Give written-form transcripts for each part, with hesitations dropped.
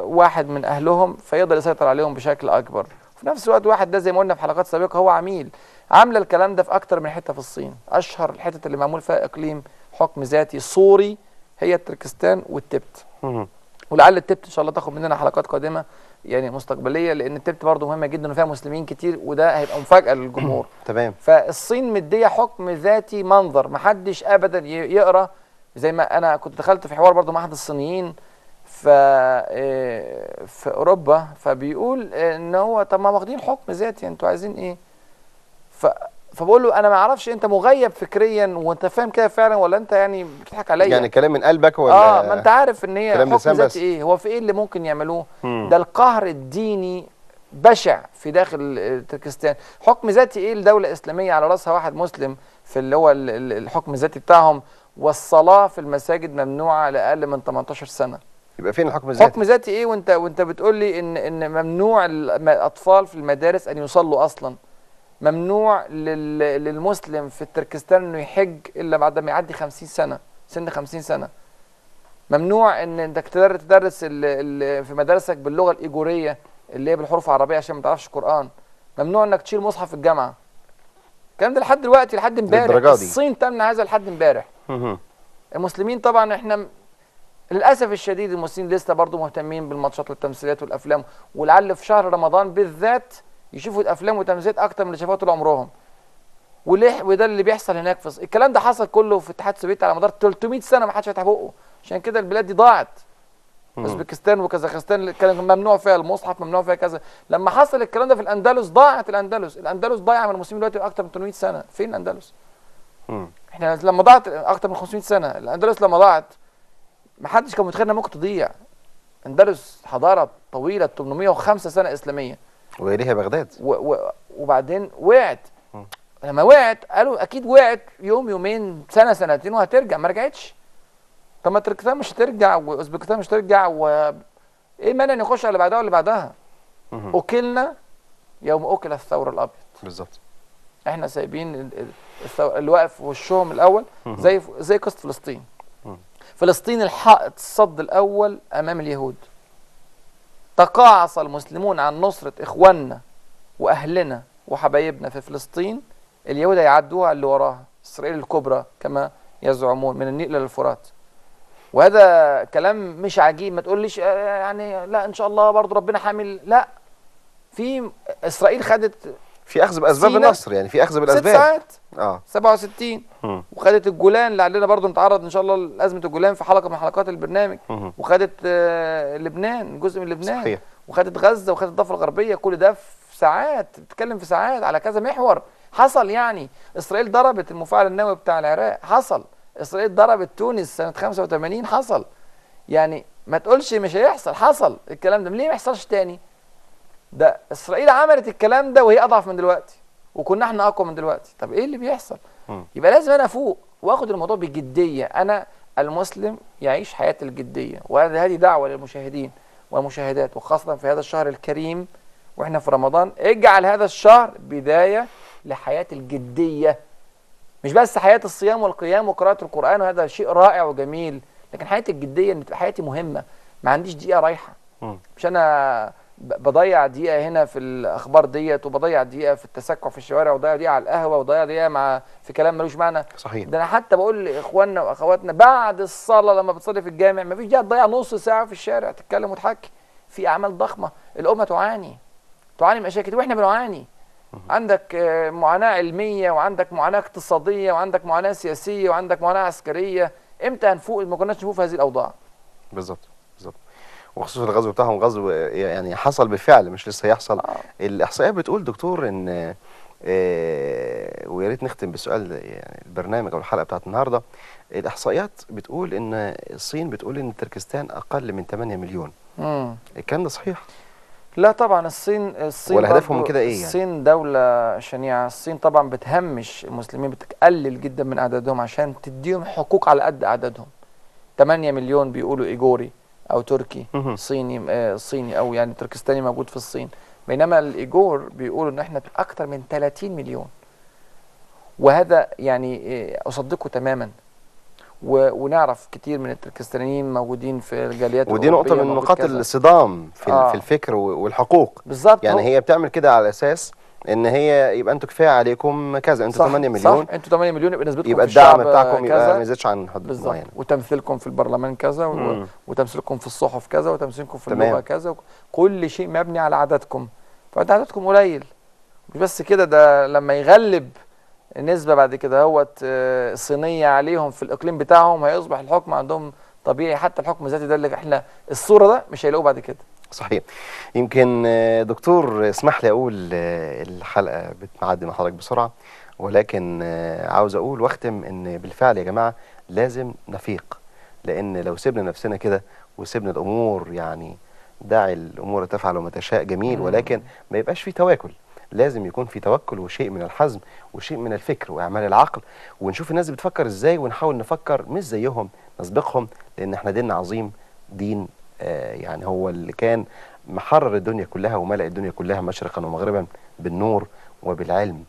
واحد من اهلهم فيقدر يسيطر عليهم بشكل اكبر. في نفس الوقت واحد ده زي ما قلنا في حلقات سابقه هو عميل، عامله الكلام ده في اكتر من حته في الصين. اشهر الحتت اللي معمول فيها اقليم حكم ذاتي صوري هي تركستان والتبت. ولعل التبت ان شاء الله تاخد مننا حلقات قادمه يعني مستقبليه، لان التبت برضه مهمه جدا وفيها مسلمين كتير، وده هيبقى مفاجاه للجمهور. تمام. فالصين مديه حكم ذاتي منظر محدش ابدا يقرا. زي ما انا كنت دخلت في حوار برضه مع احد الصينيين في اوروبا، فبيقول ان هو طب ما واخدين حكم ذاتي انتوا عايزين ايه؟ فبقول له انا ما اعرفش انت مغيب فكريا وانت فاهم كده فعلا ولا انت يعني بتضحك عليا؟ يعني كلام من قلبك ولا ما انت عارف ان هي حكم ذاتي ايه؟ هو في ايه اللي ممكن يعملوه؟ ده القهر الديني بشع في داخل تركستان. حكم ذاتي ايه لدوله اسلاميه على راسها واحد مسلم في اللي هو الحكم الذاتي بتاعهم، والصلاه في المساجد ممنوعه لاقل من 18 سنه. يبقى فين الحكم الذاتي؟ حكم ذاتي ايه وانت بتقول لي ان ممنوع الاطفال في المدارس ان يصلوا اصلا، ممنوع للمسلم في تركستان انه يحج الا بعد ما يعدي 50 سنه، سن 50 سنه. ممنوع ان انك تدرس في مدارسك باللغه الايجوريه اللي هي بالحروف العربيه عشان ما تعرفش قران. ممنوع انك تشيل مصحف في الجامعه. الكلام ده لحد دلوقتي، لحد امبارح الصين تمنع هذا لحد امبارح. المسلمين طبعا احنا للاسف الشديد المسلمين لسه برضه مهتمين بالماتشات والتمثيليات والافلام، ولعل في شهر رمضان بالذات يشوفوا الافلام والتمثيليات اكتر من اللي شافوها طول عمرهم. وده اللي بيحصل هناك في الكلام ده حصل كله في الاتحاد السوفيتي على مدار 300 سنه ما حدش فتح بقه، عشان كده البلاد دي ضاعت. اوزبكستان وكازاخستان كان ممنوع فيها المصحف، ممنوع فيها كذا. لما حصل الكلام ده في الاندلس ضاعت الاندلس ضايعه من المسلمين دلوقتي اكتر من 800 سنه. فين الاندلس؟ احنا لما ضاعت اكتر من 500 سنه، الاندلس لما ضاعت ما حدش كان متخيل انها ممكن تضيع. اندلس حضاره طويله 805 سنه اسلاميه وإليها بغداد وبعدين وقعت. لما وقعت قالوا اكيد وقعت يوم يومين سنه سنتين وهترجع، ما رجعتش. طب ما تركستان مش هترجع واوزبكستان مش هترجع، ايه مانع نخش على اللي بعدها واللي بعدها؟ اكلنا يوم اكل الثور الابيض. بالظبط. احنا سايبين اللي واقف في وشهم الاول زي قصه فلسطين. فلسطين الحائط الصد الاول امام اليهود. تقاعس المسلمون عن نصره اخواننا واهلنا وحبايبنا في فلسطين، اليهود هيعدوها اللي وراها، اسرائيل الكبرى كما يزعمون من النيل للفرات. وهذا كلام مش عجيب، ما تقوليش يعني لا ان شاء الله برضو ربنا حامل، لا. في اسرائيل خدت في اخذ باسباب النصر، يعني في اخذ بالاسباب 6 ساعات 67 وخدت الجولان اللي علينا برضو نتعرض ان شاء الله لازمه الجولان في حلقه من حلقات البرنامج. وخدت لبنان، جزء من لبنان. صحيح. وخدت غزه وخدت الضفه الغربيه، كل ده في ساعات، بتتكلم في ساعات على كذا محور حصل. يعني اسرائيل ضربت المفاعل النووي بتاع العراق، حصل. اسرائيل ضربت تونس سنه 85، حصل. يعني ما تقولش مش هيحصل، حصل الكلام ده. ليه ما يحصلش تاني؟ ده اسرائيل عملت الكلام ده وهي اضعف من دلوقتي، وكنا احنا اقوى من دلوقتي. طب ايه اللي بيحصل؟ يبقى لازم انا افوق واخد الموضوع بجديه. انا المسلم يعيش حياه الجديه، وهذه دعوه للمشاهدين والمشاهدات، وخاصه في هذا الشهر الكريم واحنا في رمضان. اجعل هذا الشهر بدايه لحياه الجديه، مش بس حياه الصيام والقيام وقراءه القران، وهذا شيء رائع وجميل، لكن حياه الجديه ان تبقى حياتي مهمه، ما عنديش دقيقه رايحه. مش انا بضيع دقيقه هنا في الاخبار ديت، وبضيع دقيقه في التسكع في الشوارع، وبضيع دقيقه على القهوه، وبضيع دقيقه في كلام ملوش معنى. صحيح. ده انا حتى بقول لاخواننا واخواتنا بعد الصلاه لما بتصلي في الجامع ما فيش داعي تضيع نص ساعه في الشارع تتكلم وتحكي في اعمال ضخمه. الامه تعاني من مشاكل واحنا بنعاني. عندك معاناه علميه، وعندك معاناه اقتصاديه، وعندك معاناه سياسيه، وعندك معاناه عسكريه. امتى هنفوق؟ ما كناش نفوق في هذه الاوضاع. بالظبط. وخصوصا الغزو بتاعهم غزو يعني حصل بالفعل، مش لسه هيحصل. الاحصائيات بتقول دكتور ان ويا ريت نختم بالسؤال يعني البرنامج او الحلقه بتاعت النهارده. الاحصائيات بتقول ان الصين بتقول ان تركستان اقل من 8 مليون. الكلام ده صحيح؟ لا طبعا. الصين ولا هدفهم من كده ايه يعني؟ الصين دولة شنيعة. الصين طبعا بتهمش المسلمين، بتقلل جدا من اعدادهم عشان تديهم حقوق على قد اعدادهم. 8 مليون بيقولوا ايجوري او تركي صيني او يعني تركستاني موجود في الصين، بينما الايجور بيقولوا ان احنا اكتر من 30 مليون. وهذا يعني اصدقه تماما. ونعرف كتير من التركستانيين موجودين في الجاليات ودي نقطة من نقاط الصدام في الفكر والحقوق بالظبط. يعني هي بتعمل كده على أساس ان هي يبقى انتوا كفايه عليكم كذا، انتوا 8 مليون، صح، انتوا 8 مليون، يبقى نسبتكم يبقى في الشعب الدعم بتاعكم يبقى ما يزيدش عن حد معين، وتمثيلكم في البرلمان كذا وتمثيلكم في الصحف كذا وتمثيلكم في اللغه كذا، كل شيء مبني على عددكم، فانت عددكم قليل. مش بس كده، ده لما يغلب النسبه بعد كده هوت الصينيه عليهم في الاقليم بتاعهم، هيصبح الحكم عندهم طبيعي، حتى الحكم الذاتي ده اللي احنا الصوره ده مش هيلاقوه بعد كده. صحيح. يمكن دكتور اسمح لي اقول الحلقه بتعدي مع حضرتك بسرعه، ولكن عاوز اقول واختم ان بالفعل يا جماعه لازم نفيق، لان لو سيبنا نفسنا كده وسيبنا الامور يعني داعي الامور تفعل ما تشاء جميل، ولكن ما يبقاش في تواكل. لازم يكون في توكل وشيء من الحزم وشيء من الفكر واعمال العقل، ونشوف الناس بتفكر ازاي ونحاول نفكر مش زيهم، نسبقهم، لان احنا ديننا عظيم، دين يعني هو اللي كان محرر الدنيا كلها وملأ الدنيا كلها مشرقا ومغربا بالنور وبالعلم.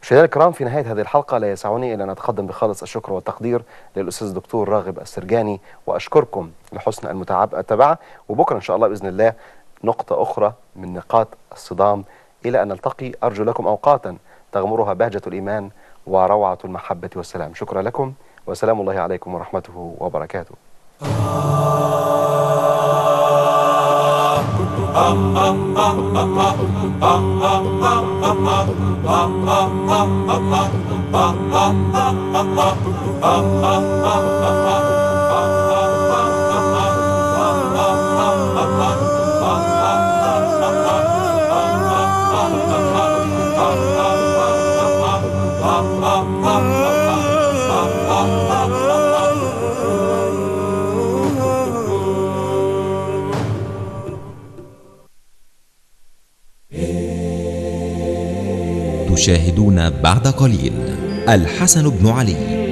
مشاهدينا الكرام، في نهاية هذه الحلقة لا يسعني إلا أن أتقدم بخالص الشكر والتقدير للأستاذ الدكتور راغب السرجاني، وأشكركم لحسن المتابعة، وبكرة إن شاء الله بإذن الله نقطة أخرى من نقاط الصدام. إلى أن نلتقي أرجو لكم أوقاتا تغمرها بهجة الإيمان وروعة المحبة والسلام. شكرا لكم وسلام الله عليكم ورحمته وبركاته. تشاهدون بعد قليل الحسن بن علي.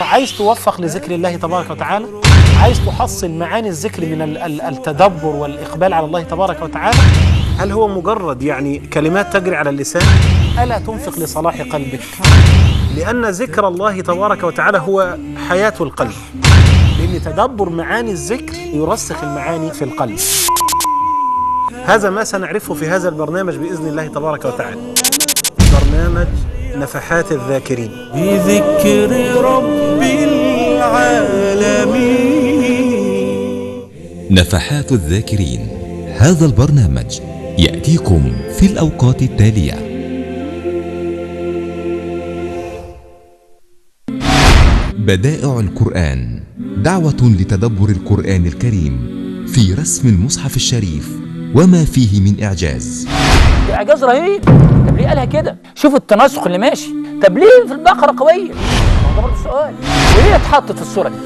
عايز توفق لذكر الله تبارك وتعالى، عايز تحصل معاني الذكر من التدبر والإقبال على الله تبارك وتعالى، هل هو مجرد يعني كلمات تجري على اللسان؟ ألا تنفق لصلاح قلبك، لأن ذكر الله تبارك وتعالى هو حياة القلب، لأن تدبر معاني الذكر يرسخ المعاني في القلب. هذا ما سنعرفه في هذا البرنامج بإذن الله تبارك وتعالى، برنامج نفحات الذاكرين. بذكر رب العالمين. نفحات الذاكرين، هذا البرنامج يأتيكم في الأوقات التالية: بدائع القرآن، دعوة لتدبر القرآن الكريم في رسم المصحف الشريف وما فيه من إعجاز. إعجاز رهيب. طب ليه قالها كده؟ شوفوا التناسق اللي ماشي. طب ليه في البقرة قوية؟ ده برضه السؤال. وليه اتحطت في الصورة دي؟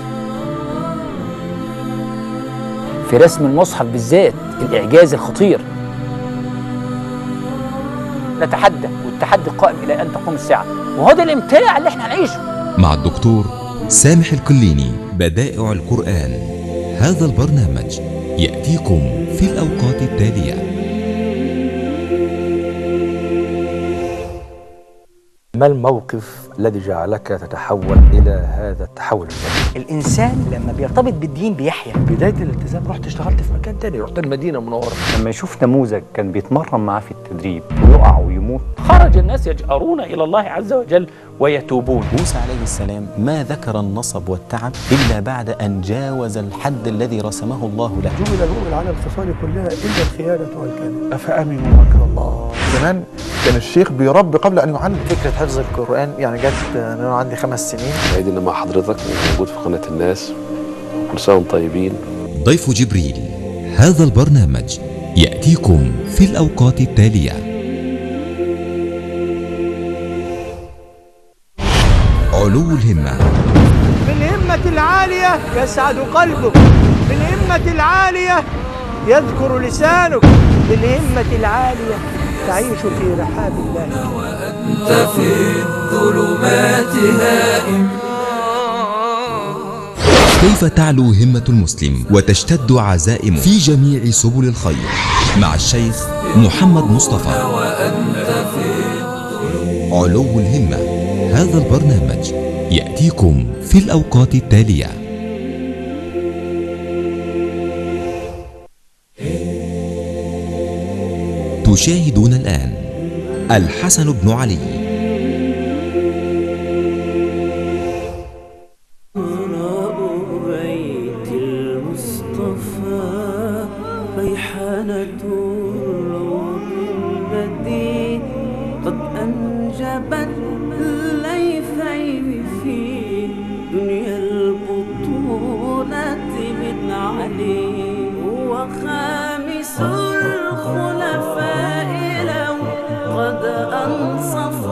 في رسم المصحف بالذات الإعجاز الخطير. نتحدى، والتحدي قائم إلى أن تقوم الساعة، وهو ده الإمتاع اللي احنا هنعيشه. مع الدكتور سامح القليني، بدائع القرآن، هذا البرنامج يأتيكم في الأوقات التالية. ما الموقف الذي جعلك تتحول إلى هذا التحول الجديد؟ الإنسان لما بيرتبط بالدين بيحيا. بداية الالتزام رحت اشتغلت في مكان تاني، رحت المدينة المنورة. لما يشوف نموذج كان بيتمرن معاه في التدريب ويقع ويموت، خرج الناس يجأرون إلى الله عز وجل ويتوبون. موسى عليه السلام ما ذكر النصب والتعب إلا بعد أن جاوز الحد الذي رسمه الله له. جبل المؤمن على الخصال كلها إلا الخيانة والكذب. أفأمنوا مكر الله. زمان كان الشيخ بيربي قبل أن يعلم. فكرة حفظ القرآن يعني جت من أنا عندي 5 سنين. سعيد إن مع حضرتك موجود في قناة الناس، كل سنة وانتم طيبين. ضيف جبريل، هذا البرنامج يأتيكم في الأوقات التالية: علو الهمة. بالهمة العالية يسعد قلبك، بالهمة العالية يذكر لسانك، بالهمة العالية تعيش في رحاب الله. وأنت في الظلمات هائم. كيف تعلو همة المسلم وتشتد عزائمه في جميع سبل الخير؟ مع الشيخ محمد مصطفى. وأنت في علو الهمة. هذا البرنامج يأتيكم في الأوقات التالية: تشاهدون الآن الحسن بن علي. بيت المصطفى ريحانة الروض البديع قد أنجبت ليثين في دنيا البطولة بن علي وخامس الخلفاء لو قد أنصف